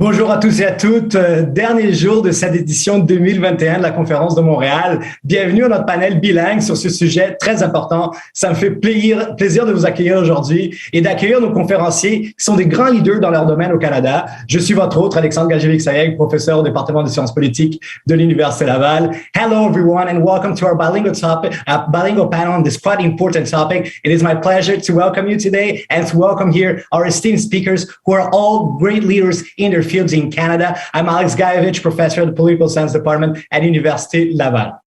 Bonjour à tous et à toutes. Dernier jour de cette édition 2021 de la Conférence de Montréal. Bienvenue à notre panel bilingue sur ce sujet très important. Ça me fait plaisir de vous accueillir aujourd'hui et d'accueillir nos conférenciers qui sont des grands leaders dans leur domaine au Canada. Je suis votre hôte, Alexandre Galjevic-Sayeg, professeur au département de sciences politiques de l'Université Laval. Hello everyone and welcome to our bilingual panel on this quite important topic. It is my pleasure to welcome you today and to welcome here our esteemed speakers who are all great leaders in their fields in Canada. I'm Alex Gajevich, professor at the Political Science Department at Université Laval.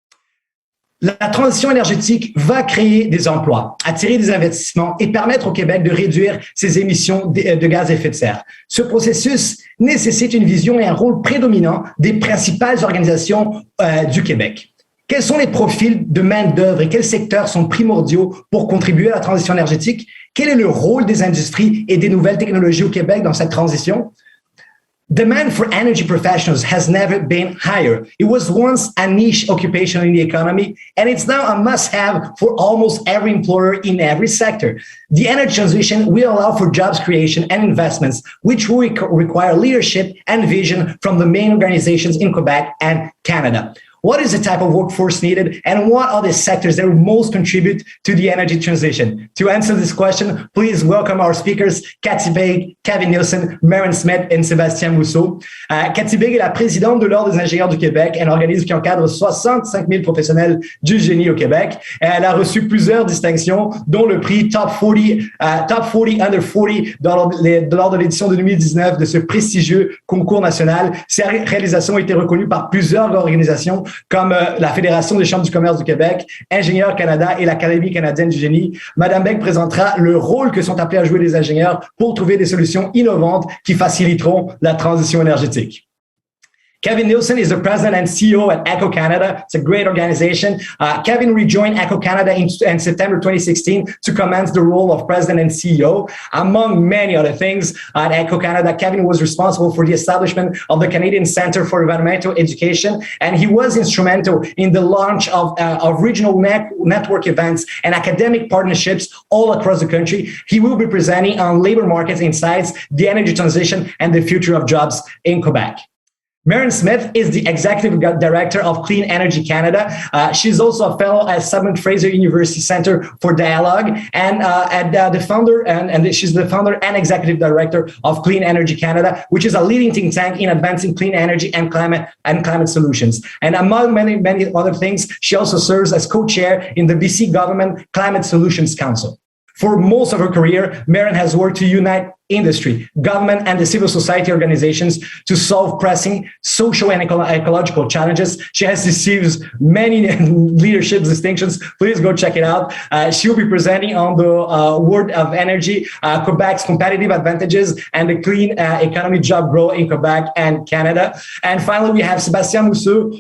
La transition énergétique va créer des emplois, attirer des investissements et permettre au Québec de réduire ses émissions de gaz à effet de serre. Ce processus nécessite une vision et un rôle prédominant des principales organisations du Québec. Quels sont les profils de main-d'œuvre et quels secteurs sont primordiaux pour contribuer à la transition énergétique? Quel est le rôle des industries et des nouvelles technologies au Québec dans cette transition? Demand for energy professionals has never been higher. It was once a niche occupation in the economy, and it's now a must-have for almost every employer in every sector. The energy transition will allow for jobs creation and investments, which will require leadership and vision from the main organizations in Quebec and Canada. What is the type of workforce needed, and what are the sectors that will most contribute to the energy transition? To answer this question, please welcome our speakers, Cathy Big, Kevin Nielsen, Maren Smith et Sébastien Mousseau. Cathy Big est la présidente de l'Ordre des ingénieurs du Québec, un organisme qui encadre 65 000 professionnels du génie au Québec. Elle a reçu plusieurs distinctions, dont le prix Top 40 Under 40 lors de l'édition de 2019 de ce prestigieux concours national. Ces réalisations ont été reconnues par plusieurs organisations, comme la Fédération des chambres du commerce du Québec, Ingénieurs Canada et l'Académie canadienne du génie. Madame Beck présentera le rôle que sont appelés à jouer les ingénieurs pour trouver des solutions innovantes qui faciliteront la transition énergétique. Kevin Nielsen is the president and CEO at ECO Canada. It's a great organization. Kevin rejoined ECO Canada in September 2016 to commence the role of president and CEO. Among many other things, at ECO Canada, Kevin was responsible for the establishment of the Canadian Centre for Environmental Education, and he was instrumental in the launch of regional network events and academic partnerships all across the country. He will be presenting on labor market insights, the energy transition, and the future of jobs in Quebec. Maren Smith is the Executive Director of Clean Energy Canada. She's also a fellow at Simon Fraser University Center for Dialogue, and she's the founder and Executive Director of Clean Energy Canada, which is a leading think tank in advancing clean energy and climate solutions. And among many other things, she also serves as co-chair in the BC Government Climate Solutions Council. For most of her career, Maren has worked to unite industry, government, and the civil society organizations to solve pressing social and ecological challenges. She has received many leadership distinctions. Please go check it out. She will be presenting on the World of Energy, Quebec's competitive advantages, and the clean economy job growth in Quebec and Canada. And finally, we have Sébastien Mousseau,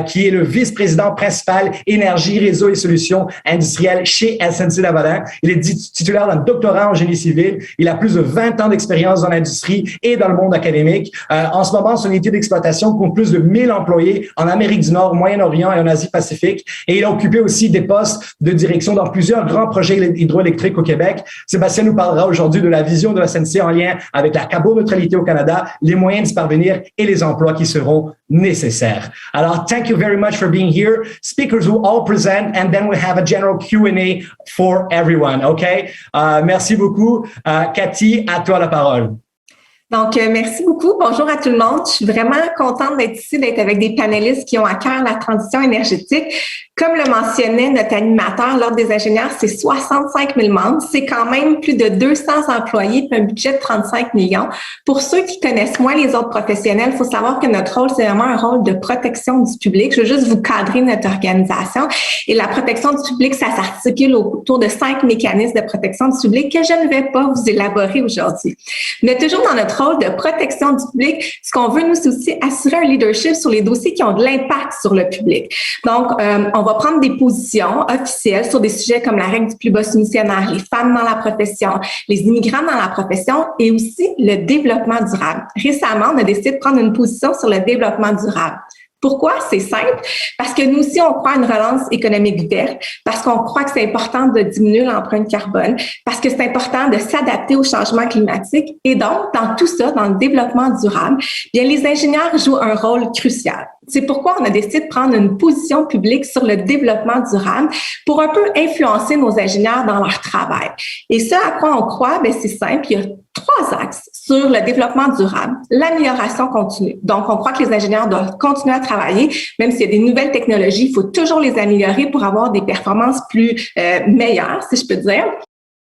qui est le vice-président principal énergie, réseau et solutions industrielles chez SNC-Lavalin. Il est titulaire d'un doctorat en génie civil. Il a plus de 20 ans d'expérience dans l'industrie et dans le monde académique. En ce moment, son unité d'exploitation compte plus de 1000 employés en Amérique du Nord, Moyen-Orient et en Asie-Pacifique. Et il a occupé aussi des postes de direction dans plusieurs grands projets hydroélectriques au Québec. Sébastien nous parlera aujourd'hui de la vision de la SNC en lien avec la carboneutralité au Canada, les moyens d'y parvenir et les emplois qui seront nécessaires. Alors, thank you very much for being here. Speakers will all present and then we'll have a general Q&A for everyone, okay? Merci beaucoup. Cathy, à toi la parole. Donc, merci beaucoup. Bonjour à tout le monde. Je suis vraiment contente d'être ici, d'être avec des panélistes qui ont à cœur la transition énergétique. Comme le mentionnait notre animateur, l'Ordre des ingénieurs, c'est 65 000 membres. C'est quand même plus de 200 employés puis un budget de 35 millions. Pour ceux qui connaissent moins les autres professionnels, il faut savoir que notre rôle, c'est vraiment un rôle de protection du public. Je veux juste vous cadrer notre organisation. Et la protection du public, ça s'articule autour de 5 mécanismes de protection du public que je ne vais pas vous élaborer aujourd'hui. Mais toujours dans notre rôle de protection du public. Ce qu'on veut, nous, c'est aussi assurer un leadership sur les dossiers qui ont de l'impact sur le public. Donc, on va prendre des positions officielles sur des sujets comme la règle du plus bas soumissionnaire, les femmes dans la profession, les immigrants dans la profession et aussi le développement durable. Récemment, on a décidé de prendre une position sur le développement durable. Pourquoi? C'est simple. Parce que nous aussi, on croit à une relance économique verte, parce qu'on croit que c'est important de diminuer l'empreinte carbone, parce que c'est important de s'adapter au changement climatique. Et donc, dans tout ça, dans le développement durable, bien, les ingénieurs jouent un rôle crucial. C'est pourquoi on a décidé de prendre une position publique sur le développement durable pour un peu influencer nos ingénieurs dans leur travail. Et ce à quoi on croit, bien, c'est simple. Il y a 3 axes sur le développement durable. L'amélioration continue. Donc, on croit que les ingénieurs doivent continuer à travailler, même s'il y a des nouvelles technologies, il faut toujours les améliorer pour avoir des performances plus meilleures, si je peux dire.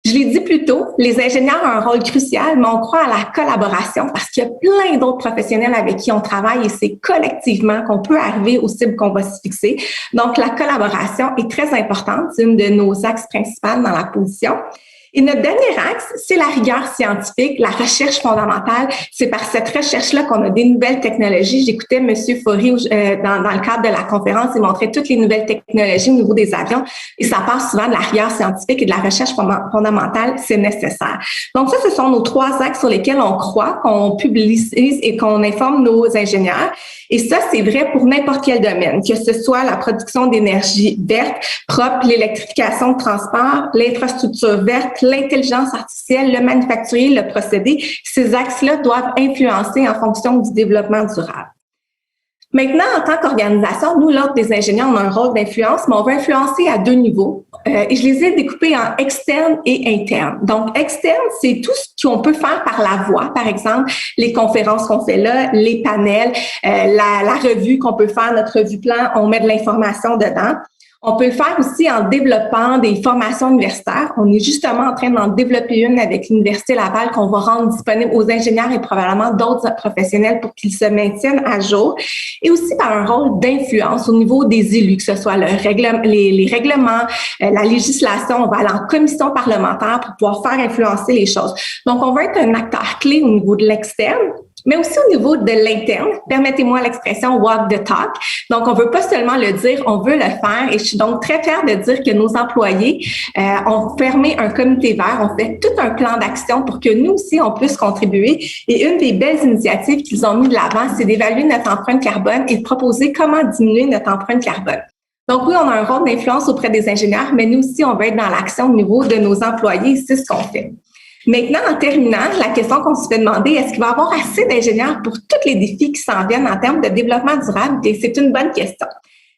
Je l'ai dit plus tôt, les ingénieurs ont un rôle crucial, mais on croit à la collaboration parce qu'il y a plein d'autres professionnels avec qui on travaille et c'est collectivement qu'on peut arriver aux cibles qu'on va se fixer. Donc, la collaboration est très importante. C'est une de nos axes principaux dans la position. Et notre dernier axe, c'est la rigueur scientifique, la recherche fondamentale. C'est par cette recherche-là qu'on a des nouvelles technologies. J'écoutais M. Faury dans le cadre de la conférence, il montrait toutes les nouvelles technologies au niveau des avions et ça passe souvent de la rigueur scientifique et de la recherche fondamentale, c'est nécessaire. Donc ça, ce sont nos 3 axes sur lesquels on croit, qu'on publicise et qu'on informe nos ingénieurs. Et ça, c'est vrai pour n'importe quel domaine, que ce soit la production d'énergie verte, propre, l'électrification de transport, l'infrastructure verte, l'intelligence artificielle, le manufacturier, le procédé. Ces axes-là doivent influencer en fonction du développement durable. Maintenant, en tant qu'organisation, nous, l'Ordre des ingénieurs, on a un rôle d'influence, mais on va influencer à 2 niveaux. Et je les ai découpés en externe et interne. Donc, externe, c'est tout ce qu'on peut faire par la voix. Par exemple, les conférences qu'on fait là, les panels, la revue qu'on peut faire, notre revue plan, on met de l'information dedans. On peut le faire aussi en développant des formations universitaires. On est justement en train d'en développer une avec l'Université Laval qu'on va rendre disponible aux ingénieurs et probablement d'autres professionnels pour qu'ils se maintiennent à jour. Et aussi par un rôle d'influence au niveau des élus, que ce soit les règlements, la législation. On va aller en commission parlementaire pour pouvoir faire influencer les choses. Donc, on va être un acteur clé au niveau de l'externe, mais aussi au niveau de l'interne. Permettez-moi l'expression « walk the talk ». Donc, on veut pas seulement le dire, on veut le faire. Et je suis donc très fière de dire que nos employés ont formé un comité vert, ont fait tout un plan d'action pour que nous aussi, on puisse contribuer. Et une des belles initiatives qu'ils ont mis de l'avant, c'est d'évaluer notre empreinte carbone et de proposer comment diminuer notre empreinte carbone. Donc oui, on a un rôle d'influence auprès des ingénieurs, mais nous aussi, on va être dans l'action au niveau de nos employés. C'est ce qu'on fait. Maintenant, en terminant, la question qu'on se fait demander, est-ce qu'il va y avoir assez d'ingénieurs pour tous les défis qui s'en viennent en termes de développement durable? Et c'est une bonne question.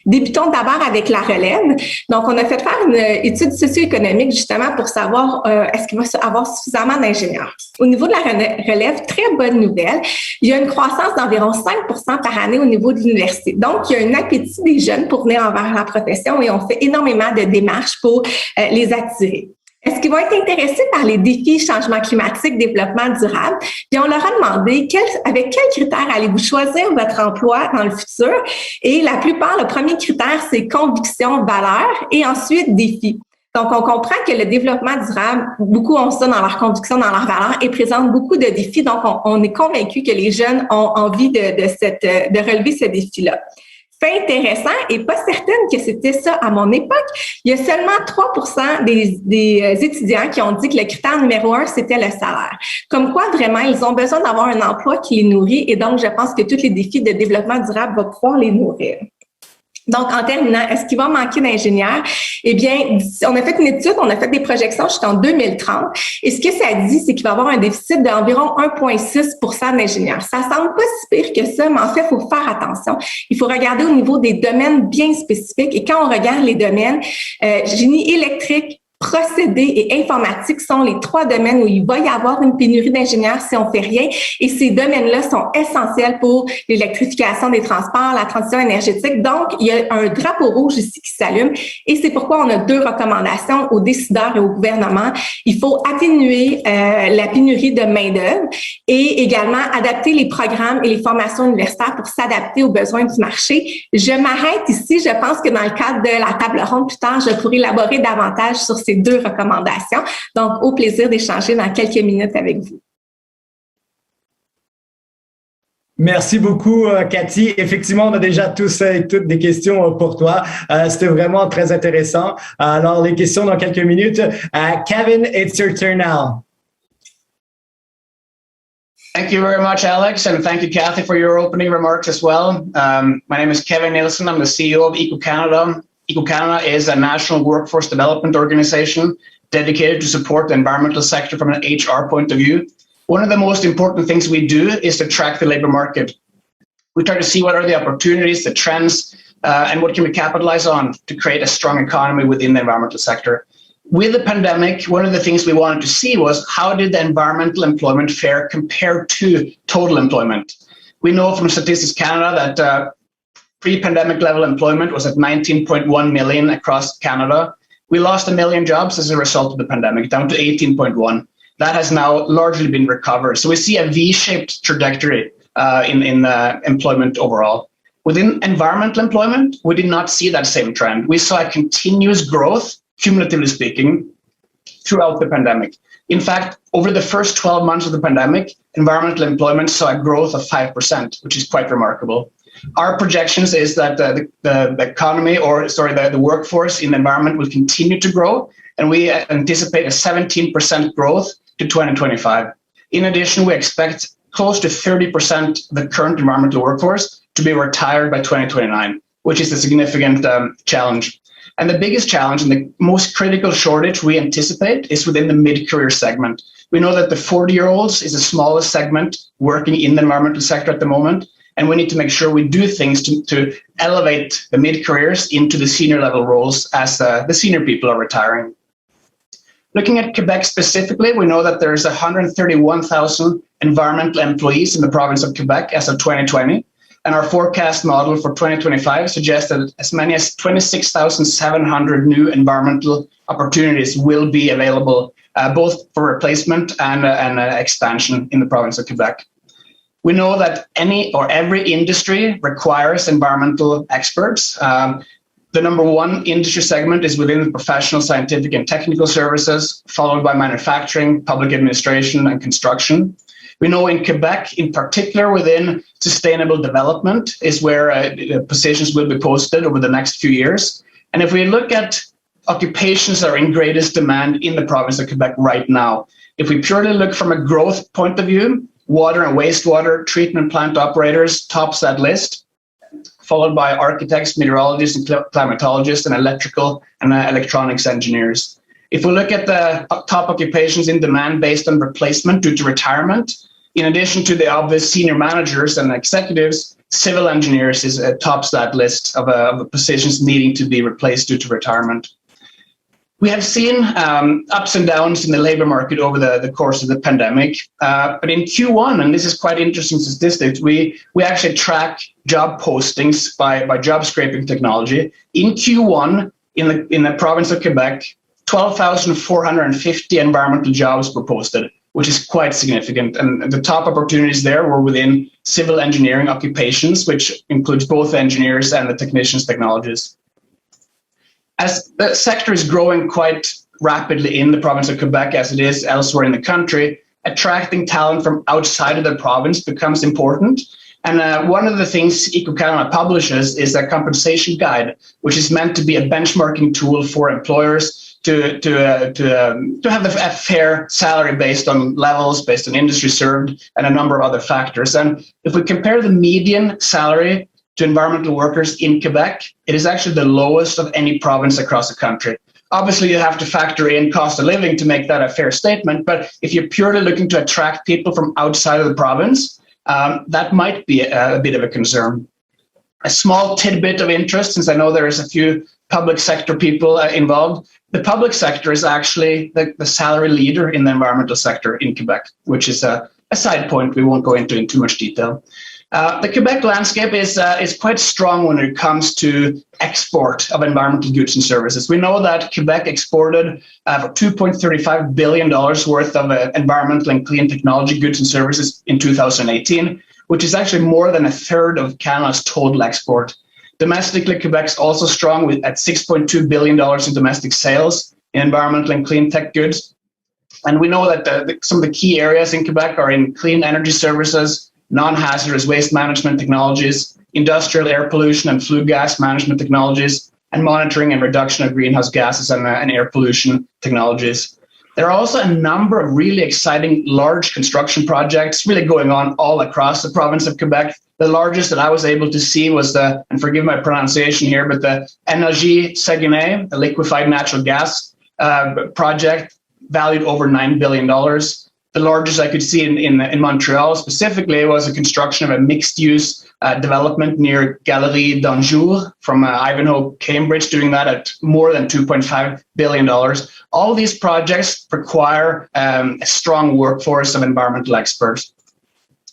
Débutons d'abord avec la relève. Donc, on a fait faire une étude socio-économique justement pour savoir est-ce qu'il va y avoir suffisamment d'ingénieurs. Au niveau de la relève, très bonne nouvelle, il y a une croissance d'environ 5% par année au niveau de l'université. Donc, il y a un appétit des jeunes pour venir envers la profession et on fait énormément de démarches pour les attirer. Est-ce qu'ils vont être intéressés par les défis changement climatique, développement durable? Puis on leur a demandé avec quels critères allez-vous choisir votre emploi dans le futur? Et la plupart, le premier critère, c'est conviction, valeur et ensuite défi. Donc, on comprend que le développement durable, beaucoup ont ça dans leur conviction, dans leur valeur et présente beaucoup de défis. Donc, on est convaincu que les jeunes ont envie de relever ce défi-là. Fait intéressant et pas certaine que c'était ça à mon époque. Il y a seulement 3% des étudiants qui ont dit que le critère numéro 1, c'était le salaire. Comme quoi, vraiment, ils ont besoin d'avoir un emploi qui les nourrit et donc, je pense que tous les défis de développement durable vont pouvoir les nourrir. Donc, en terminant, est-ce qu'il va manquer d'ingénieurs? Eh bien, on a fait une étude, on a fait des projections jusqu'en 2030. Et ce que ça dit, c'est qu'il va y avoir un déficit d'environ 1,6% d'ingénieurs. Ça semble pas si pire que ça, mais en fait, il faut faire attention. Il faut regarder au niveau des domaines bien spécifiques. Et quand on regarde les domaines, génie électrique, procédés et informatique sont les 3 domaines où il va y avoir une pénurie d'ingénieurs si on fait rien. Et ces domaines-là sont essentiels pour l'électrification des transports, la transition énergétique. Donc, il y a un drapeau rouge ici qui s'allume. Et c'est pourquoi on a 2 recommandations aux décideurs et au gouvernement. Il faut atténuer la pénurie de main-d'œuvre et également adapter les programmes et les formations universitaires pour s'adapter aux besoins du marché. Je m'arrête ici. Je pense que dans le cadre de la table ronde plus tard, je pourrai élaborer davantage sur ces 2 recommandations. Donc, au plaisir d'échanger dans quelques minutes avec vous. Merci beaucoup, Cathy. Effectivement, on a déjà tous et toutes des questions pour toi. C'était vraiment très intéressant. Alors, les questions dans quelques minutes. Kevin, it's your turn now. Thank you very much, Alex, and thank you, Kathy, for your opening remarks as well. My name is Kevin Nielsen. I'm the CEO of Eco Canada. Eco Canada is a national workforce development organization dedicated to support the environmental sector from an HR point of view. One of the most important things we do is to track the labor market. We try to see what are the opportunities, the trends, and what can we capitalize on to create a strong economy within the environmental sector. With the pandemic, one of the things we wanted to see was how did the environmental employment fare compared to total employment? We know from Statistics Canada that pre-pandemic level employment was at 19.1 million across Canada. We lost 1 million jobs as a result of the pandemic, down to 18.1. That has now largely been recovered. So we see a V-shaped trajectory in employment overall. Within environmental employment, we did not see that same trend. We saw a continuous growth, cumulatively speaking, throughout the pandemic. In fact, over the first 12 months of the pandemic, environmental employment saw a growth of 5%, which is quite remarkable. Our projections is that the economy, the workforce in the environment will continue to grow, and we anticipate a 17% growth to 2025. In addition, we expect close to 30% of the current environmental workforce to be retired by 2029, which is a significant challenge. And the biggest challenge and the most critical shortage we anticipate is within the mid-career segment. We know that the 40-year-olds is the smallest segment working in the environmental sector at the moment, and we need to make sure we do things to elevate the mid-careers into the senior level roles as the senior people are retiring. Looking at Quebec specifically, we know that there's 131,000 environmental employees in the province of Quebec as of 2020. And our forecast model for 2025 suggests that as many as 26,700 new environmental opportunities will be available, both for replacement and expansion in the province of Quebec. We know that any or every industry requires environmental experts. The number one industry segment is within the professional, scientific, and technical services, followed by manufacturing, public administration, and construction. We know in Quebec, in particular within sustainable development, is where positions will be posted over the next few years. And if we look at occupations that are in greatest demand in the province of Quebec right now, if we purely look from a growth point of view, water and wastewater treatment plant operators tops that list, followed by architects, meteorologists, and climatologists, and electrical and electronics engineers. If we look at the top occupations in demand based on replacement due to retirement, in addition to the obvious senior managers and executives, civil engineers tops that list of positions needing to be replaced due to retirement. We have seen ups and downs in the labor market over the course of the pandemic. But in Q1, and this is quite interesting statistics, we actually track job postings by job scraping technology. In Q1, in the province of Quebec, 12,450 environmental jobs were posted, which is quite significant. And the top opportunities there were within civil engineering occupations, which includes both engineers and the technicians technologists. As the sector is growing quite rapidly in the province of Quebec, as it is elsewhere in the country, attracting talent from outside of the province becomes important. And one of the things Eco Canada publishes is a compensation guide, which is meant to be a benchmarking tool for employers to have a fair salary based on levels, based on industry served, and a number of other factors. And if we compare the median salary to environmental workers in Quebec, it is actually the lowest of any province across the country. Obviously, you have to factor in cost of living to make that a fair statement, but if you're purely looking to attract people from outside of the province, that might be a bit of a concern. A small tidbit of interest, since I know there is a few public sector people involved, the public sector is actually the salary leader in the environmental sector in Quebec, which is a side point we won't go into in too much detail. The Quebec landscape is quite strong when it comes to export of environmental goods and services. We know that Quebec exported for $2.35 billion worth of environmental and clean technology goods and services in 2018, which is actually more than a third of Canada's total export. Domestically, Quebec's also strong at $6.2 billion in domestic sales in environmental and clean tech goods. And we know that some of the key areas in Quebec are in clean energy services, non-hazardous waste management technologies, industrial air pollution and flue gas management technologies, and monitoring and reduction of greenhouse gases and air pollution technologies. There are also a number of really exciting large construction projects really going on all across the province of Quebec. The largest that I was able to see was the, and forgive my pronunciation here, but the Énergétique, a liquefied natural gas project valued over $9 billion. The largest I could see in Montreal specifically was the construction of a mixed-use development near Galerie d'Anjou from Ivanhoe, Cambridge, doing that at more than $2.5 billion. All these projects require a strong workforce of environmental experts.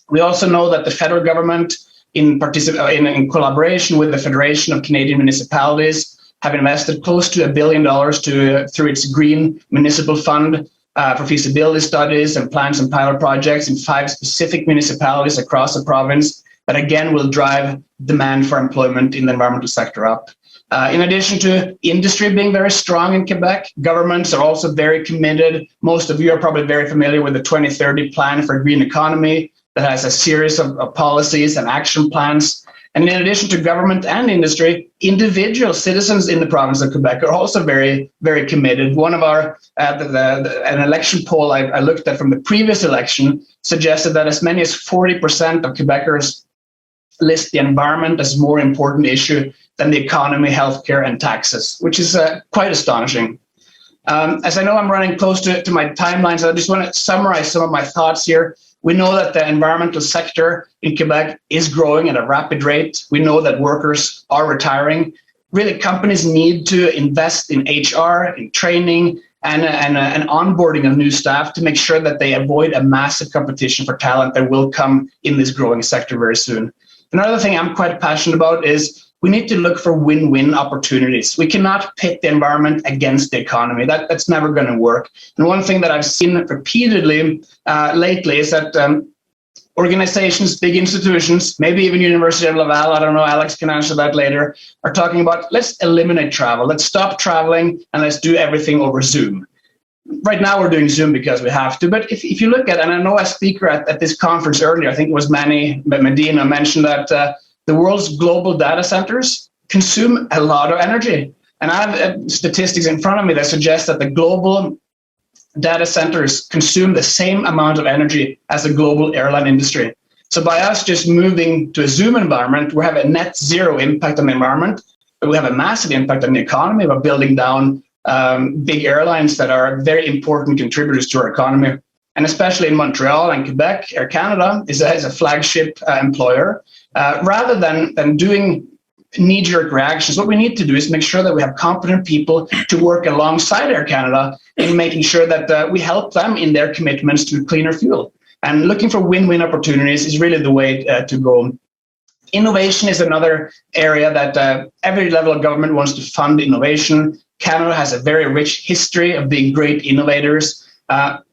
We also know that the federal government, in collaboration with the Federation of Canadian Municipalities, have invested close to $1 billion through its Green Municipal Fund for feasibility studies and plans and pilot projects in 5 specific municipalities across the province that again will drive demand for employment in the environmental sector up. In addition to industry being very strong in Quebec, governments are also very committed. Most of you are probably very familiar with the 2030 plan for green economy that has a series of policies and action plans. And in addition to government and industry, individual citizens in the province of Quebec are also very, very committed. One of our, an election poll I looked at from the previous election suggested that as many as 40% of Quebecers list the environment as a more important issue than the economy, healthcare, and taxes, which is quite astonishing. As I know I'm running close to my timelines, I just want to summarize some of my thoughts here. We know that the environmental sector in Quebec is growing at a rapid rate. We know that workers are retiring. Really, companies need to invest in HR, in training, and onboarding of new staff to make sure that they avoid a massive competition for talent that will come in this growing sector very soon. Another thing I'm quite passionate about is we need to look for win-win opportunities. We cannot pit the environment against the economy. That's never going to work. And one thing that I've seen repeatedly lately is that organizations, big institutions, maybe even University of Laval, I don't know, Alex can answer that later, are talking about let's eliminate travel. Let's stop traveling and let's do everything over Zoom. Right now we're doing Zoom because we have to, but if you look at, and I know a speaker at this conference earlier, I think it was Manny Medina, mentioned that the world's global data centers consume a lot of energy. And I have statistics in front of me that suggest that the global data centers consume the same amount of energy as the global airline industry. So by us just moving to a Zoom environment, we have a net zero impact on the environment, but we have a massive impact on the economy by building down big airlines that are very important contributors to our economy. And especially in Montreal and Quebec, Air Canada is a flagship employer. Rather than doing knee-jerk reactions, what we need to do is make sure that we have competent people to work alongside Air Canada in making sure that we help them in their commitments to cleaner fuel. And looking for win-win opportunities is really the way to go. Innovation is another area that every level of government wants to fund innovation. Canada has a very rich history of being great innovators.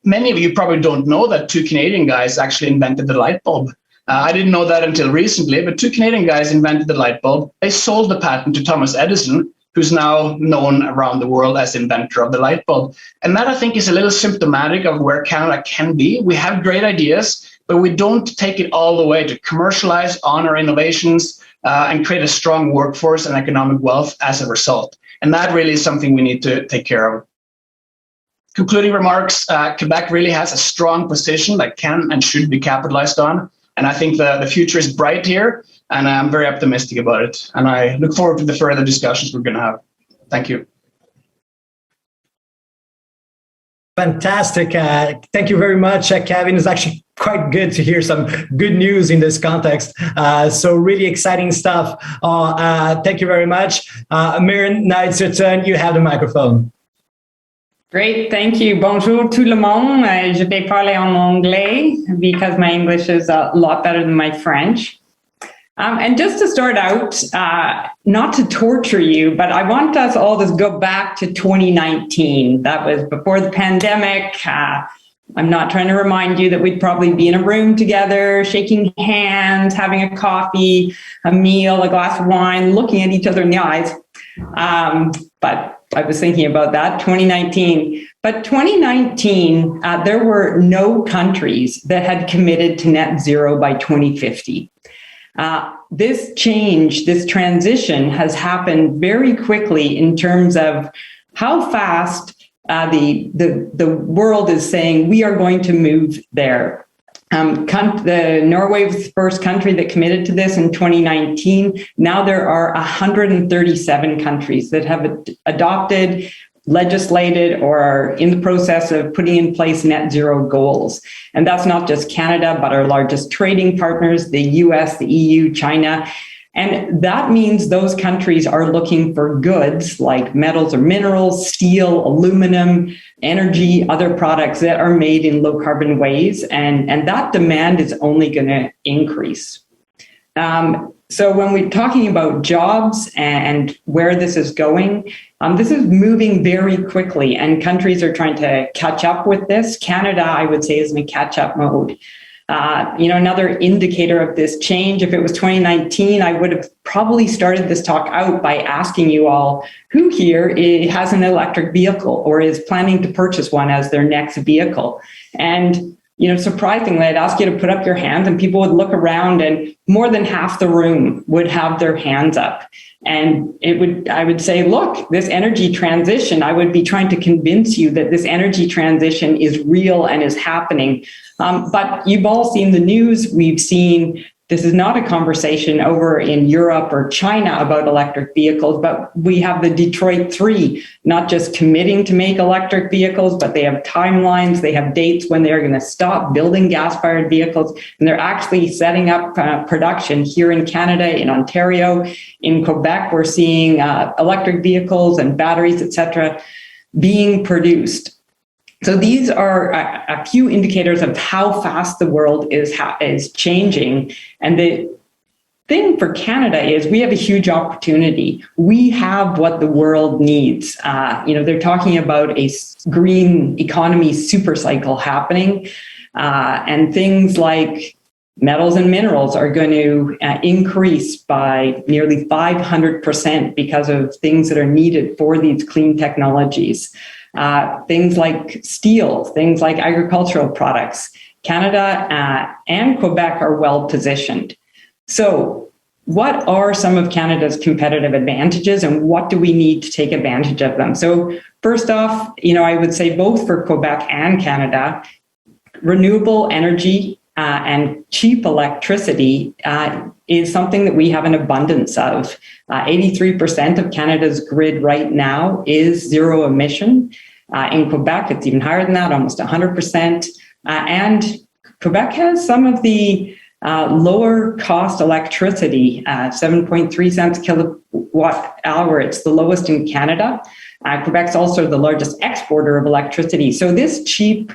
Many of you probably don't know that 2 Canadian guys actually invented the light bulb. I didn't know that until recently, but 2 Canadian guys invented the light bulb. They sold the patent to Thomas Edison, who's now known around the world as inventor of the light bulb. And that, I think, is a little symptomatic of where Canada can be. We have great ideas, but we don't take it all the way to commercialize on our innovations and create a strong workforce and economic wealth as a result. And that really is something we need to take care of. Concluding remarks, Quebec really has a strong position that can and should be capitalized on. And I think the future is bright here, and I'm very optimistic about it. And I look forward to the further discussions we're going to have. Thank you. Fantastic. Thank you very much, Kevin. It's actually quite good to hear some good news in this context. So really exciting stuff. Thank you very much. Miriam, now it's your turn. You have the microphone. Great, thank you. Bonjour tout le monde. Je vais parler en anglais because my English is a lot better than my French. And just to start out, not to torture you, but I want us all to go back to 2019. That was before the pandemic. I'm not trying to remind you that we'd probably be in a room together, shaking hands, having a coffee, a meal, a glass of wine, looking at each other in the eyes. But I was thinking about that, 2019. But 2019, there were no countries that had committed to net zero by 2050. This change, this transition has happened very quickly in terms of how fast the world is saying we are going to move there. Norway was the first country that committed to this in 2019. Now there are 137 countries that have adopted, legislated, or are in the process of putting in place net zero goals. And that's not just Canada, but our largest trading partners, the US, the EU, China. And that means those countries are looking for goods like metals or minerals, steel, aluminum, energy, other products that are made in low carbon ways. And that demand is only going to increase. So when we're talking about jobs and where this is going, this is moving very quickly and countries are trying to catch up with this. Canada, I would say, is in a catch-up mode. Another indicator of this change, if it was 2019, I would have probably started this talk out by asking you all who here has an electric vehicle or is planning to purchase one as their next vehicle. And, surprisingly, I'd ask you to put up your hands and people would look around and more than half the room would have their hands up. And I would say, look, this energy transition, I would be trying to convince you that this energy transition is real and is happening. But you've all seen the news. We've seen this is not a conversation over in Europe or China about electric vehicles, but we have the Detroit 3 not just committing to make electric vehicles, but they have timelines, they have dates when they're going to stop building gas-fired vehicles, and they're actually setting up production here in Canada, in Ontario, in Quebec. We're seeing electric vehicles and batteries, etc., being produced. So these are a few indicators of how fast the world is changing. And the thing for Canada is we have a huge opportunity. We have what the world needs. They're talking about a green economy super cycle happening, and things like metals and minerals are going to increase by nearly 500% because of things that are needed for these clean technologies. Things like steel, things like agricultural products. Canada and Quebec are well positioned. So what are some of Canada's competitive advantages and what do we need to take advantage of them? So first off, I would say both for Quebec and Canada, renewable energy and cheap electricity is something that we have an abundance of. 83% of Canada's grid right now is zero emission. In Quebec, it's even higher than that, almost 100%. And Quebec has some of the lower cost electricity, 7.3 cents kilowatt hour. It's the lowest in Canada. Quebec's also the largest exporter of electricity. So this cheap,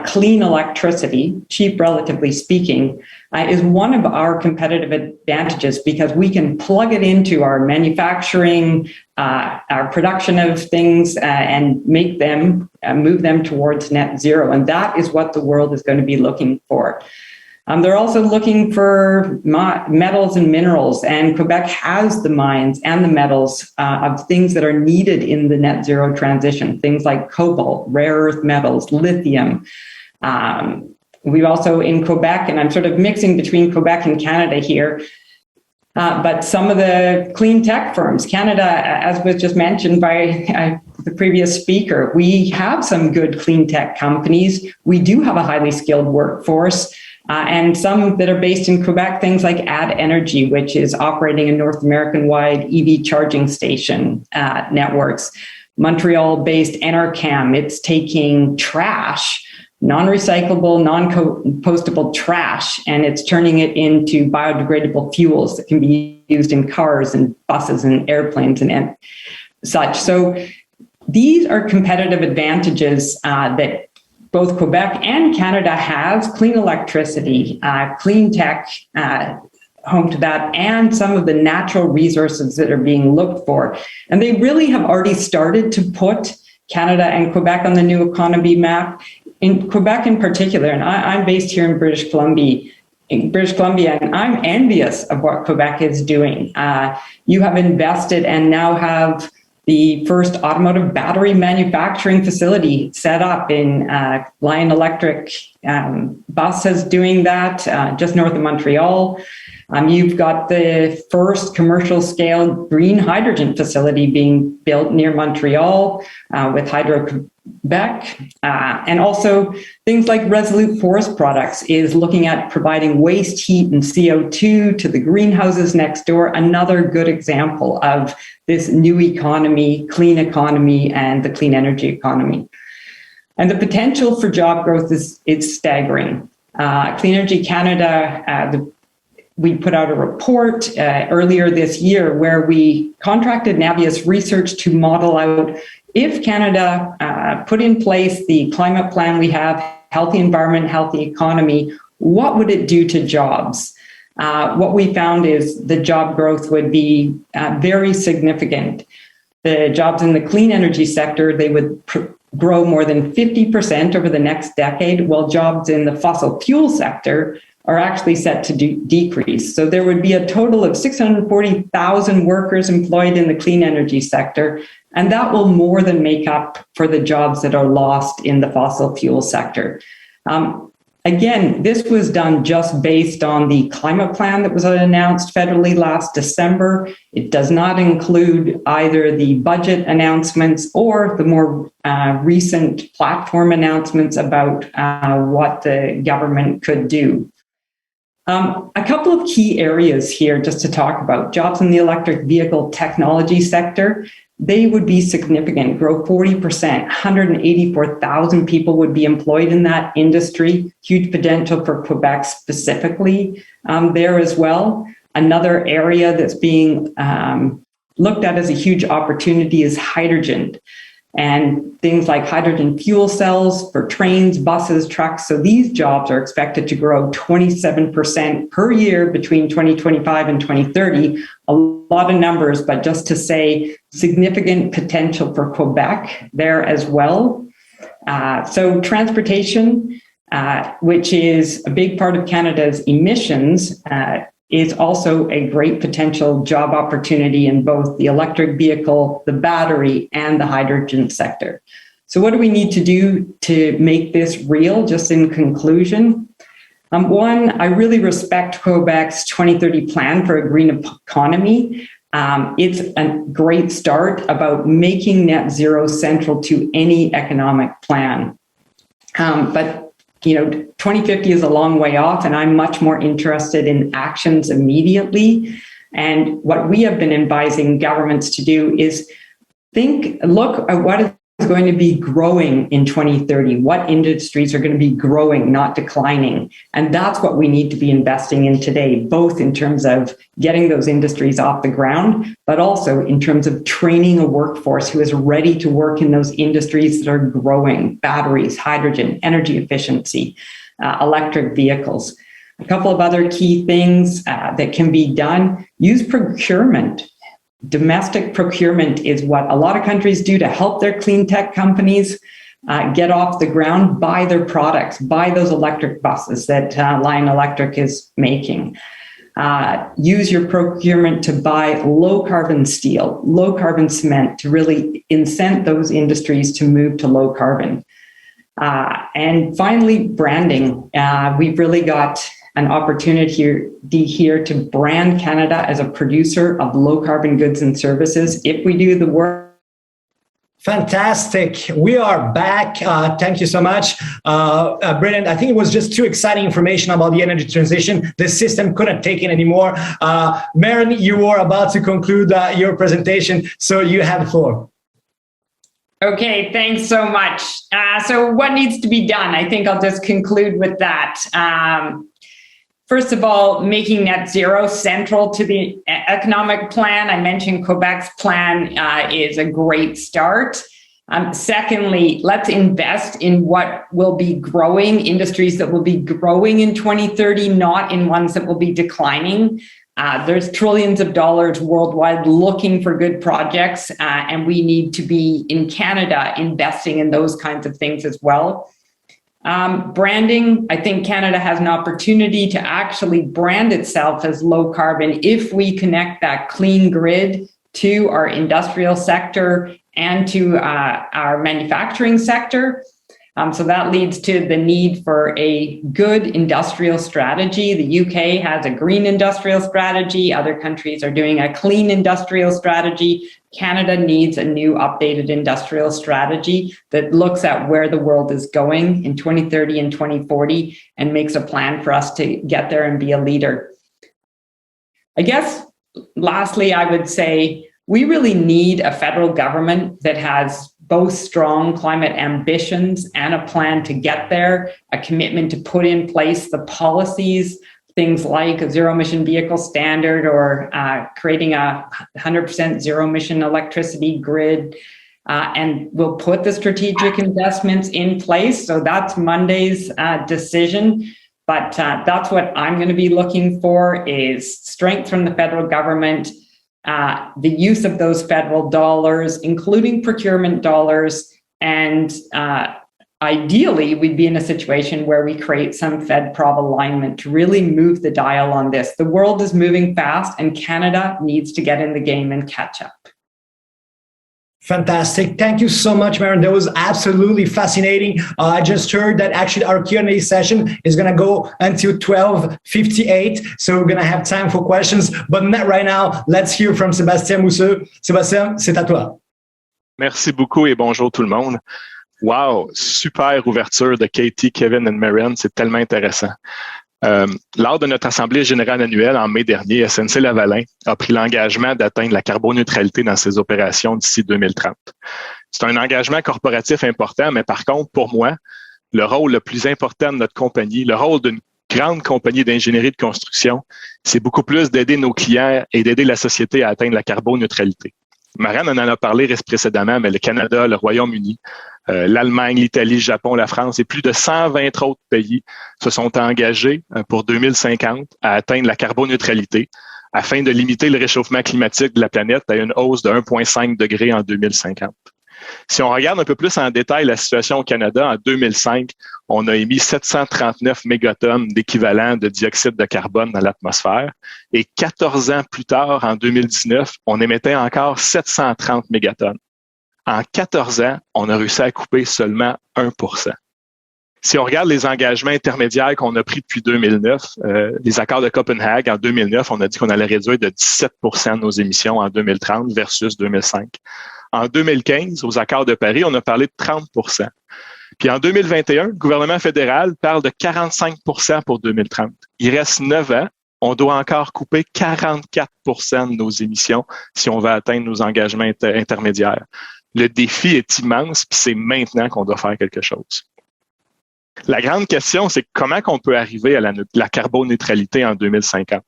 clean electricity, cheap relatively speaking, is one of our competitive advantages because we can plug it into our manufacturing, our production of things, and make them, move them towards net zero. And that is what the world is going to be looking for. They're also looking for metals and minerals, and Quebec has the mines and the metals of things that are needed in the net zero transition, things like cobalt, rare earth metals, lithium. We've also in Quebec, and I'm sort of mixing between Quebec and Canada here, but some of the clean tech firms, Canada, as was just mentioned by the previous speaker, we have some good clean tech companies. We do have a highly skilled workforce. And some that are based in Quebec, things like Énergétique, which is operating a North American-wide EV charging station networks. Montreal-based Enercam, it's taking trash, non-recyclable, non-compostable trash, and it's turning it into biodegradable fuels that can be used in cars and buses and airplanes and such. So these are competitive advantages that both Quebec and Canada has: clean electricity, clean tech, home to that, and some of the natural resources that are being looked for. And they really have already started to put Canada and Quebec on the new economy map. In Quebec in particular, and I'm based here in British Columbia, and I'm envious of what Quebec is doing. You have invested and now have the first automotive battery manufacturing facility set up in Lion Electric buses doing that just north of Montreal. You've got the first commercial scale green hydrogen facility being built near Montreal with Hydro-Quebec. And also things like Resolute Forest Products is looking at providing waste heat and CO2 to the greenhouses next door. Another good example of this new economy, clean economy, and the clean energy economy. And the potential for job growth is staggering. Clean Energy Canada, we put out a report earlier this year where we contracted Navius Research to model out if Canada put in place the climate plan we have, healthy environment, healthy economy, what would it do to jobs? What we found is the job growth would be very significant. The jobs in the clean energy sector, they would grow more than 50% over the next decade, while jobs in the fossil fuel sector are actually set to decrease. So there would be a total of 640,000 workers employed in the clean energy sector, and that will more than make up for the jobs that are lost in the fossil fuel sector. Again, this was done just based on the climate plan that was announced federally last December. It does not include either the budget announcements or the more recent platform announcements about what the government could do. A couple of key areas here just to talk about. Jobs in the electric vehicle technology sector, they would be significant, grow 40%. 184,000 people would be employed in that industry. Huge potential for Quebec specifically there as well. Another area that's being looked at as a huge opportunity is hydrogen. And things like hydrogen fuel cells for trains, buses, trucks. So these jobs are expected to grow 27% per year between 2025 and 2030. A lot of numbers, but just to say significant potential for Quebec there as well. So transportation, which is a big part of Canada's emissions, is also a great potential job opportunity in both the electric vehicle, the battery, and the hydrogen sector. So what do we need to do to make this real? Just in conclusion, one, I really respect Quebec's 2030 plan for a green economy. It's a great start about making net zero central to any economic plan. But 2050 is a long way off, and I'm much more interested in actions immediately. And what we have been advising governments to do is look at what is going to be growing in 2030, what industries are going to be growing, not declining. And that's what we need to be investing in today, both in terms of getting those industries off the ground, but also in terms of training a workforce who is ready to work in those industries that are growing: batteries, hydrogen, energy efficiency, electric vehicles. A couple of other key things that can be done: use procurement. Domestic procurement is what a lot of countries do to help their clean tech companies get off the ground, buy their products, buy those electric buses that Lion Electric is making. Use your procurement to buy low carbon steel, low carbon cement, to really incent those industries to move to low carbon. And finally, branding. We've really got an opportunity here to brand Canada as a producer of low carbon goods and services if we do the work. Fantastic. We are back. Thank you so much. Brilliant. I think it was just too exciting information about the energy transition. The system couldn't take it anymore. Maren, you were about to conclude your presentation, so you have the floor. Okay, thanks so much. So what needs to be done? I think I'll just conclude with that. First of all, making net zero central to the economic plan. I mentioned Quebec's plan is a great start. Secondly, let's invest in what will be growing, industries that will be growing in 2030, not in ones that will be declining. There's trillions of dollars worldwide looking for good projects, and we need to be in Canada investing in those kinds of things as well. Branding, I think Canada has an opportunity to actually brand itself as low carbon if we connect that clean grid to our industrial sector and to our manufacturing sector. So that leads to the need for a good industrial strategy. The UK has a green industrial strategy. Other countries are doing a clean industrial strategy. Canada needs a new updated industrial strategy that looks at where the world is going in 2030 and 2040 and makes a plan for us to get there and be a leader. I guess, lastly, I would say we really need a federal government that has both strong climate ambitions and a plan to get there, a commitment to put in place the policies, things like a zero-emission vehicle standard or creating a 100% zero-emission electricity grid, and we'll put the strategic investments in place. So that's Monday's decision. But that's what I'm going to be looking for is strength from the federal government, the use of those federal dollars, including procurement dollars, and ideally, we'd be in a situation where we create some Fed-Prov alignment to really move the dial on this. The world is moving fast, and Canada needs to get in the game and catch up. Fantastic. Thank you so much, Maren. That was absolutely fascinating. I just heard that actually our Q&A session is going to go until 12:58. So we're going to have time for questions. But not right now. Let's hear from Sébastien Mousseux. Sébastien, c'est à toi. Merci beaucoup et bonjour tout le monde. Wow, super ouverture de Katie, Kevin et Maren. C'est tellement intéressant. Lors de notre Assemblée générale annuelle en mai dernier, SNC-Lavalin a pris l'engagement d'atteindre la carboneutralité dans ses opérations d'ici 2030. C'est un engagement corporatif important, mais par contre, pour moi, le rôle le plus important de notre compagnie, le rôle d'une grande compagnie d'ingénierie de construction, c'est beaucoup plus d'aider nos clients et d'aider la société à atteindre la carboneutralité. Maren en a parlé précédemment, mais le Canada, le Royaume-Uni, l'Allemagne, l'Italie, le Japon, la France et plus de 120 autres pays se sont engagés pour 2050 à atteindre la carboneutralité afin de limiter le réchauffement climatique de la planète à une hausse de 1,5 degré en 2050. Si on regarde un peu plus en détail la situation au Canada, en 2005, on a émis 739 mégatonnes d'équivalent de dioxyde de carbone dans l'atmosphère et 14 ans plus tard, en 2019, on émettait encore 730 mégatonnes. En 14 ans, on a réussi à couper seulement 1%. Si on regarde les engagements intermédiaires qu'on a pris depuis 2009, les accords de Copenhague, en 2009, on a dit qu'on allait réduire de 17% nos émissions en 2030 versus 2005. En 2015, aux accords de Paris, on a parlé de 30%. Puis en 2021, le gouvernement fédéral parle de 45% pour 2030. Il reste 9 ans. On doit encore couper 44% de nos émissions si on veut atteindre nos engagements intermédiaires. Le défi est immense, puis c'est maintenant qu'on doit faire quelque chose. La grande question, c'est comment on peut arriver à la carboneutralité en 2050.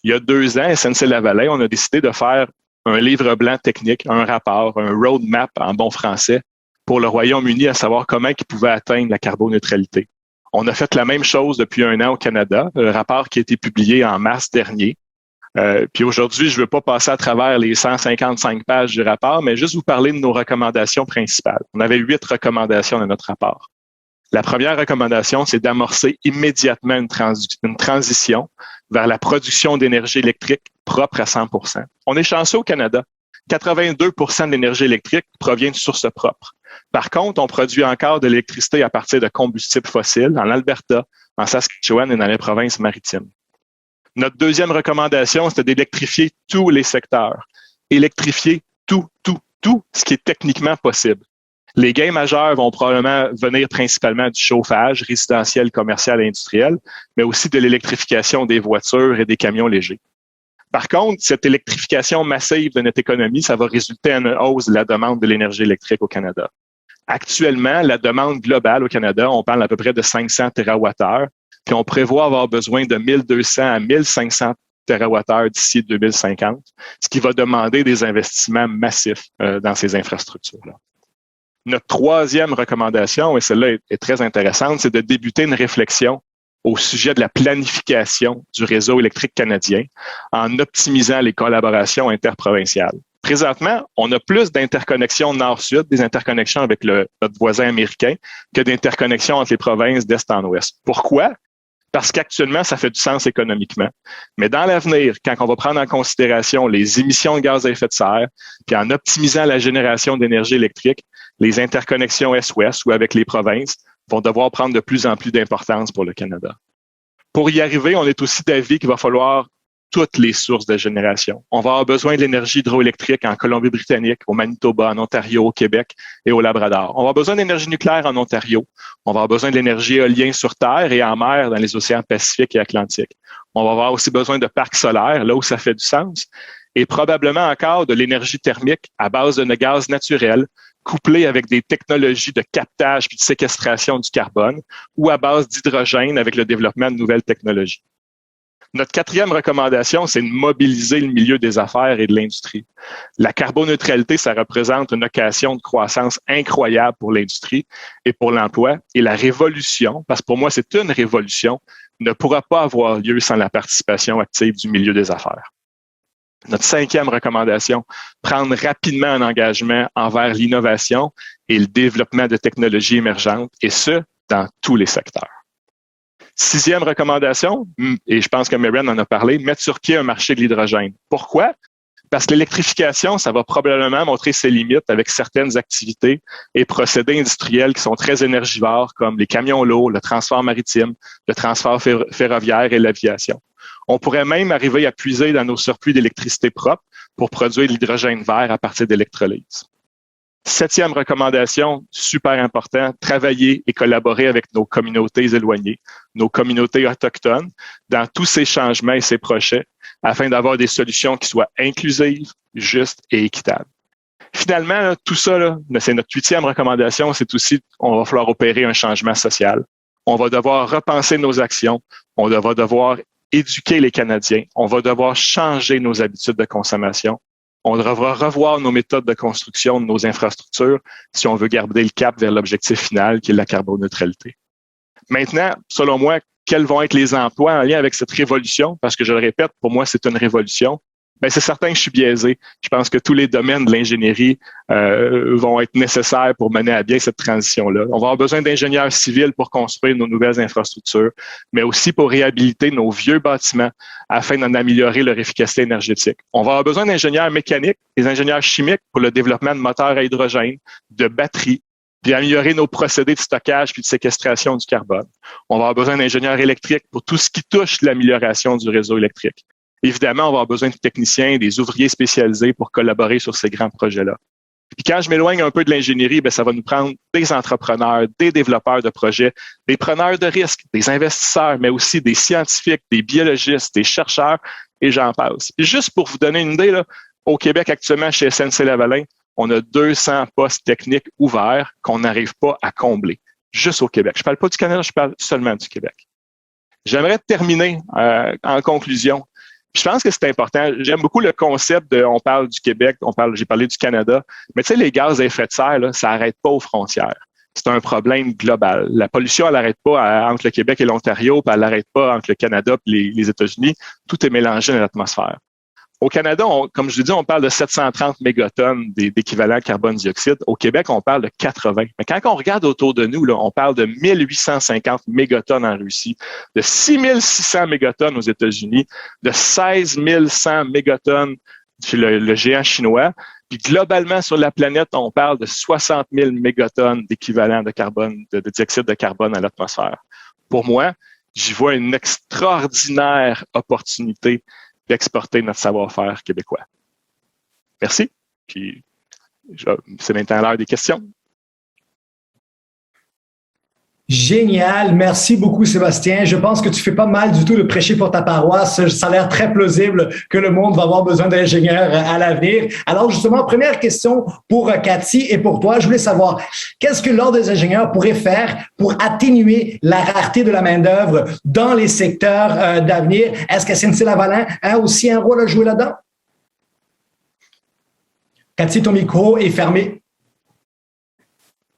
Il y a 2 ans, SNC-Lavalin, on a décidé de faire un livre blanc technique, un rapport, un roadmap en bon français pour le Royaume-Uni à savoir comment ils pouvaient atteindre la carboneutralité. On a fait la même chose depuis 1 an au Canada, le rapport qui a été publié en mars dernier. Puis aujourd'hui, je ne veux pas passer à travers les 155 pages du rapport, mais juste vous parler de nos recommandations principales. On avait 8 recommandations dans notre rapport. La première recommandation, c'est d'amorcer immédiatement une transition vers la production d'énergie électrique propre à 100%. On est chanceux au Canada. 82% de l'énergie électrique provient de sources propres. Par contre, on produit encore de l'électricité à partir de combustibles fossiles en Alberta, en Saskatchewan et dans les provinces maritimes. Notre deuxième recommandation, c'était d'électrifier tous les secteurs. Électrifier tout, ce qui est techniquement possible. Les gains majeurs vont probablement venir principalement du chauffage résidentiel, commercial et industriel, mais aussi de l'électrification des voitures et des camions légers. Par contre, cette électrification massive de notre économie, ça va résulter en une hausse de la demande de l'énergie électrique au Canada. Actuellement, la demande globale au Canada, on parle à peu près de 500 TWh, puis on prévoit avoir besoin de 1200 à 1500 TWh d'ici 2050, ce qui va demander des investissements massifs dans ces infrastructures-là. Notre troisième recommandation, et celle-là est très intéressante, c'est de débuter une réflexion au sujet de la planification du réseau électrique canadien en optimisant les collaborations interprovinciales. Présentement, on a plus d'interconnexions nord-sud, des interconnexions avec notre voisin américain, que d'interconnexions entre les provinces d'est en ouest. Pourquoi? parce qu'actuellement, ça fait du sens économiquement. Mais dans l'avenir, quand on va prendre en considération les émissions de gaz à effet de serre, puis en optimisant la génération d'énergie électrique, les interconnexions Est-Ouest ou avec les provinces vont devoir prendre de plus en plus d'importance pour le Canada. Pour y arriver, on est aussi d'avis qu'il va falloir toutes les sources de génération. On va avoir besoin de l'énergie hydroélectrique en Colombie-Britannique, au Manitoba, en Ontario, au Québec et au Labrador. On va avoir besoin d'énergie nucléaire en Ontario. On va avoir besoin de l'énergie éolienne sur terre et en mer dans les océans Pacifique et Atlantique. On va avoir aussi besoin de parcs solaires, là où ça fait du sens, et probablement encore de l'énergie thermique à base de gaz naturel, couplée avec des technologies de captage puis de séquestration du carbone, ou à base d'hydrogène avec le développement de nouvelles technologies. Notre quatrième recommandation, c'est de mobiliser le milieu des affaires et de l'industrie. La carboneutralité, ça représente une occasion de croissance incroyable pour l'industrie et pour l'emploi. Et la révolution, parce que pour moi, c'est une révolution, ne pourra pas avoir lieu sans la participation active du milieu des affaires. Notre cinquième recommandation, prendre rapidement un engagement envers l'innovation et le développement de technologies émergentes, et ce, dans tous les secteurs. Sixième recommandation, et je pense que Marianne en a parlé, mettre sur pied un marché de l'hydrogène. Pourquoi? Parce que l'électrification, ça va probablement montrer ses limites avec certaines activités et procédés industriels qui sont très énergivores, comme les camions lourds, le transport maritime, le transport ferroviaire et l'aviation. On pourrait même arriver à puiser dans nos surplus d'électricité propre pour produire de l'hydrogène vert à partir d'électrolyse. Septième recommandation, super important, travailler et collaborer avec nos communautés éloignées, nos communautés autochtones, dans tous ces changements et ces projets, afin d'avoir des solutions qui soient inclusives, justes et équitables. Finalement, là, tout ça, là, c'est notre huitième recommandation, c'est aussi qu'on va falloir opérer un changement social. On va devoir repenser nos actions, on va devoir éduquer les Canadiens, on va devoir changer nos habitudes de consommation. On devra revoir nos méthodes de construction de nos infrastructures si on veut garder le cap vers l'objectif final qui est la carboneutralité. Maintenant, selon moi, quels vont être les emplois en lien avec cette révolution? Parce que je le répète, pour moi, c'est une révolution. Ben, c'est certain que je suis biaisé. Je pense que tous les domaines de l'ingénierie vont être nécessaires pour mener à bien cette transition-là. On va avoir besoin d'ingénieurs civils pour construire nos nouvelles infrastructures, mais aussi pour réhabiliter nos vieux bâtiments afin d'en améliorer leur efficacité énergétique. On va avoir besoin d'ingénieurs mécaniques, des ingénieurs chimiques pour le développement de moteurs à hydrogène, de batteries, puis améliorer nos procédés de stockage puis de séquestration du carbone. On va avoir besoin d'ingénieurs électriques pour tout ce qui touche l'amélioration du réseau électrique. Évidemment, on va avoir besoin de techniciens, des ouvriers spécialisés pour collaborer sur ces grands projets-là. Puis quand je m'éloigne un peu de l'ingénierie, ben ça va nous prendre des entrepreneurs, des développeurs de projets, des preneurs de risques, des investisseurs, mais aussi des scientifiques, des biologistes, des chercheurs, et j'en passe. Puis juste pour vous donner une idée, là, au Québec actuellement, chez SNC-Lavalin, on a 200 postes techniques ouverts qu'on n'arrive pas à combler, juste au Québec. Je parle pas du Canada, je parle seulement du Québec. J'aimerais terminer en conclusion. Je pense que c'est important. J'aime beaucoup le concept de, on parle du Québec, j'ai parlé du Canada, mais tu sais, les gaz à effet de serre, là, ça n'arrête pas aux frontières. C'est un problème global. La pollution, elle n'arrête pas entre le Québec et l'Ontario, puis elle n'arrête pas entre le Canada et les États-Unis. Tout est mélangé dans l'atmosphère. Au Canada, comme je l'ai dit, on parle de 730 mégatonnes d'équivalent carbone dioxyde. Au Québec, on parle de 80. Mais quand on regarde autour de nous, là, on parle de 1850 mégatonnes en Russie, de 6600 mégatonnes aux États-Unis, de 16 100 mégatonnes chez le géant chinois. Puis globalement, sur la planète, on parle de 60 000 mégatonnes d'équivalent de carbone, de dioxyde de carbone à l'atmosphère. Pour moi, j'y vois une extraordinaire opportunité d'exporter notre savoir-faire québécois. Merci. Puis, c'est maintenant l'heure des questions. Génial. Merci beaucoup, Sébastien. Je pense que tu fais pas mal du tout de prêcher pour ta paroisse. Ça a l'air très plausible que le monde va avoir besoin d'ingénieurs à l'avenir. Alors, justement, première question pour Cathy et pour toi. Je voulais savoir, qu'est-ce que l'Ordre des ingénieurs pourrait faire pour atténuer la rareté de la main-d'œuvre dans les secteurs d'avenir? Est-ce que SNC-Lavalin a aussi un rôle à jouer là-dedans? Cathy, ton micro est fermé.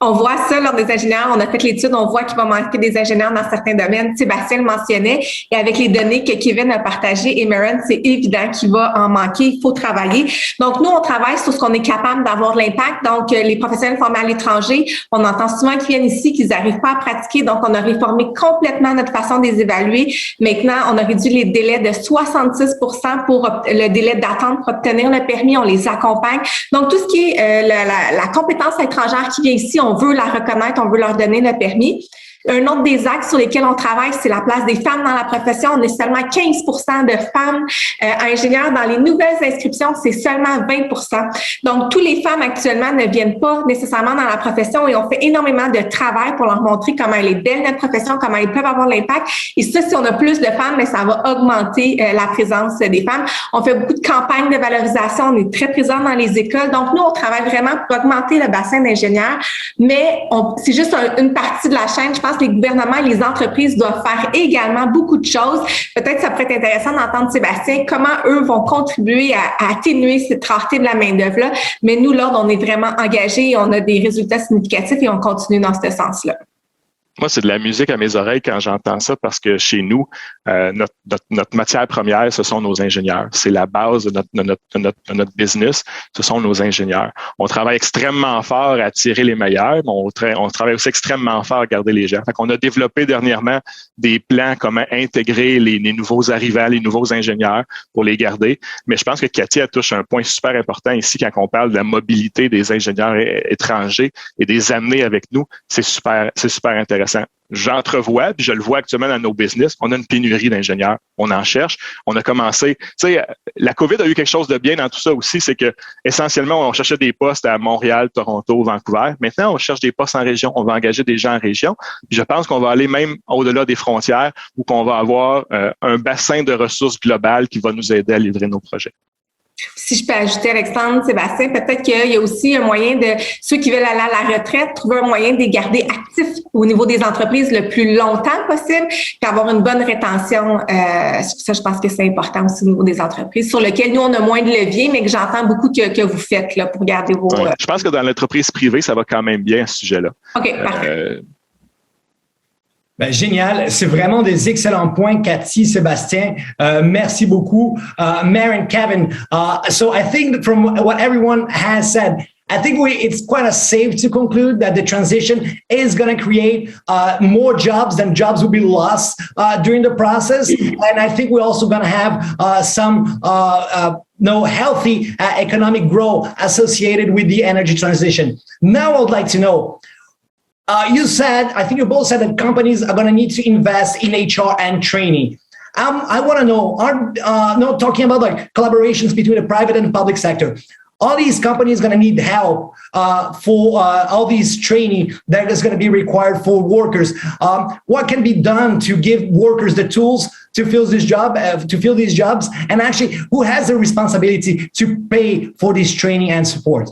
On voit ça lors des ingénieurs. On a fait l'étude, on voit qu'il va manquer des ingénieurs dans certains domaines. Sébastien le mentionnait. Et avec les données que Kevin a partagées et Maren, c'est évident qu'il va en manquer. Il faut travailler. Donc, nous, on travaille sur ce qu'on est capable d'avoir de l'impact. Donc, les professionnels formés à l'étranger, on entend souvent qu'ils viennent ici, qu'ils n'arrivent pas à pratiquer. Donc, on a réformé complètement notre façon de les évaluer. Maintenant, on a réduit les délais de 66% pour le délai d'attente pour obtenir le permis. On les accompagne. Donc, tout ce qui est la compétence étrangère qui vient ici, on veut la reconnaître, on veut leur donner le permis. Un autre des axes sur lesquels on travaille, c'est la place des femmes dans la profession. On est seulement 15% de femmes ingénieurs. Dans les nouvelles inscriptions, c'est seulement 20%. Donc, tous les femmes actuellement ne viennent pas nécessairement dans la profession et on fait énormément de travail pour leur montrer comment elle est belle, notre profession, comment elles peuvent avoir l'impact. Et ça, si on a plus de femmes, mais ça va augmenter la présence des femmes. On fait beaucoup de campagnes de valorisation. On est très présents dans les écoles. Donc, nous, on travaille vraiment pour augmenter le bassin d'ingénieurs, mais c'est juste une partie de la chaîne. Je pense que les gouvernements et les entreprises doivent faire également beaucoup de choses. Peut-être ça pourrait être intéressant d'entendre Sébastien comment eux vont contribuer à atténuer cette rareté de la main-d'œuvre-là. Mais nous, l'Ordre, on est vraiment engagés et on a des résultats significatifs et on continue dans ce sens-là. Moi, c'est de la musique à mes oreilles quand j'entends ça parce que chez nous, notre matière première, ce sont nos ingénieurs. C'est la base de notre business, ce sont nos ingénieurs. On travaille extrêmement fort à attirer les meilleurs, mais on travaille aussi extrêmement fort à garder les gens. Fait qu'on a développé dernièrement des plans comment intégrer les nouveaux arrivants, les nouveaux ingénieurs pour les garder. Mais je pense que Cathy, elle touche un point super important ici quand on parle de la mobilité des ingénieurs étrangers et des amener avec nous. C'est super intéressant. J'entrevois, puis je le vois actuellement dans nos business, on a une pénurie d'ingénieurs. On en cherche. On a commencé. Tu sais, la COVID a eu quelque chose de bien dans tout ça aussi, c'est que essentiellement, on cherchait des postes à Montréal, Toronto, Vancouver. Maintenant, on cherche des postes en région. On va engager des gens en région. Puis je pense qu'on va aller même au-delà des frontières où qu'on va avoir un bassin de ressources globales qui va nous aider à livrer nos projets. Si je peux ajouter, Alexandre, Sébastien, peut-être qu'il y a aussi un moyen de ceux qui veulent aller à la retraite, trouver un moyen de les garder actifs au niveau des entreprises le plus longtemps possible, puis avoir une bonne rétention. Ça, je pense que c'est important aussi au niveau des entreprises, sur lequel nous, on a moins de levier, mais que j'entends beaucoup que vous faites là, pour garder vos... Ouais. Je pense que dans l'entreprise privée, ça va quand même bien, ce sujet-là. OK, parfait. Ben, génial. C'est vraiment des excellents points, Cathy, Sébastien. Merci beaucoup. Maren, Kevin. So I think that from what everyone has said, I think it's quite safe to conclude that the transition is going to create more jobs than jobs will be lost during the process. And I think we're also going to have some healthy economic growth associated with the energy transition. Now I would like to know, you said, I think you both said that companies are going to need to invest in HR and training. I want to know, talking about like collaborations between the private and the public sector, all these companies going to need help for all these training that is going to be required for workers. What can be done to give workers the tools to fill this job, these jobs, and actually who has the responsibility to pay for this training and support?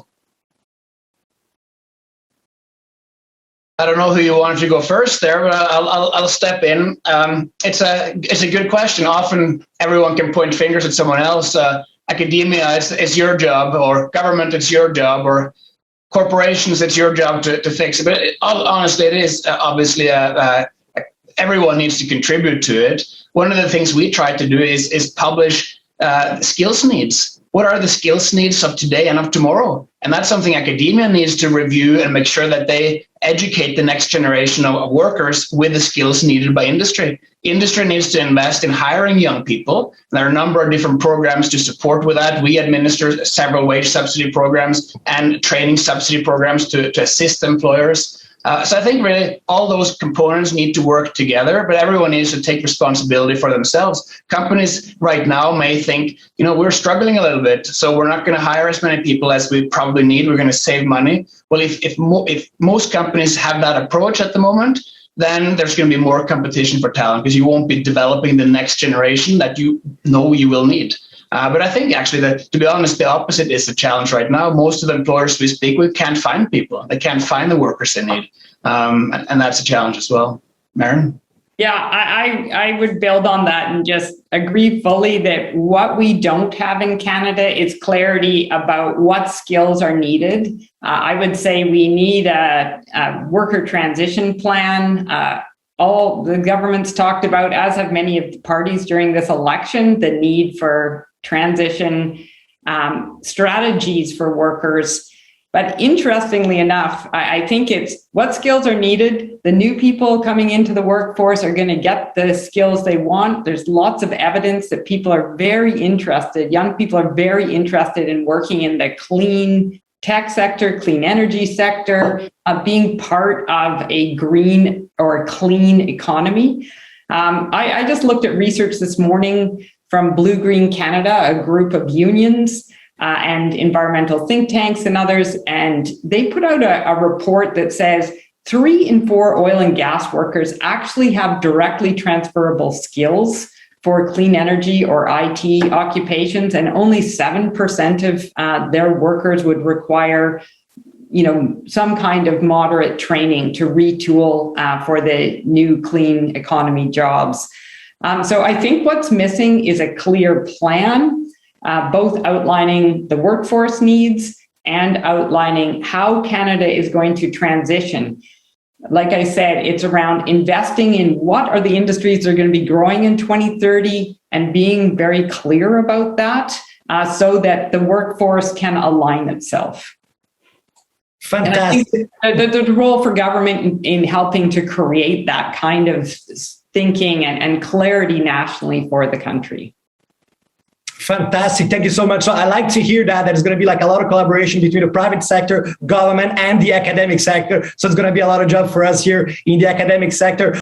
I don't know who you wanted to go first there, but I'll step in. It's a good question. Often everyone can point fingers at someone else. Academia is your job, or government it's your job, or corporations it's your job to fix it. But honestly, it is obviously everyone needs to contribute to it. One of the things we try to do is publish skills needs. What are the skills needs of today and of tomorrow? And that's something academia needs to review and make sure that they educate the next generation of workers with the skills needed by industry. Industry needs to invest in hiring young people. There are a number of different programs to support with that. We administer several wage subsidy programs and training subsidy programs to assist employers. So I think really all those components need to work together, but everyone needs to take responsibility for themselves. Companies right now may think, we're struggling a little bit, so we're not going to hire as many people as we probably need. We're going to save money. Well, if most companies have that approach at the moment, then there's going to be more competition for talent because you won't be developing the next generation that you know you will need. But I think actually that, to be honest, the opposite is the challenge right now. Most of the employers we speak with can't find people. They can't find the workers they need. And that's a challenge as well. Maren? Yeah, I would build on that and just agree fully that what we don't have in Canada is clarity about what skills are needed. I would say we need a worker transition plan. All the government's talked about, as have many of the parties during this election, the need for transition strategies for workers. But interestingly enough, I think it's what skills are needed. The new people coming into the workforce are going to get the skills they want. There's lots of evidence that people are very interested. Young people are very interested in working in the clean tech sector, clean energy sector, being part of a green or clean economy. I just looked at research this morning from Blue Green Canada, a group of unions and environmental think tanks and others, and they put out a report that says 3 in 4 oil and gas workers actually have directly transferable skills for clean energy or IT occupations, and only 7% of their workers would require, some kind of moderate training to retool for the new clean economy jobs. So I think what's missing is a clear plan, both outlining the workforce needs and outlining how Canada is going to transition. Like I said, it's around investing in what are the industries that are going to be growing in 2030 and being very clear about that so that the workforce can align itself. Fantastic. And I think the role for government in helping to create that kind of thinking and clarity nationally for the country. Fantastic. Thank you so much. So I like to hear that there's going to be like a lot of collaboration between the private sector, government, and the academic sector. So it's going to be a lot of job for us here in the academic sector.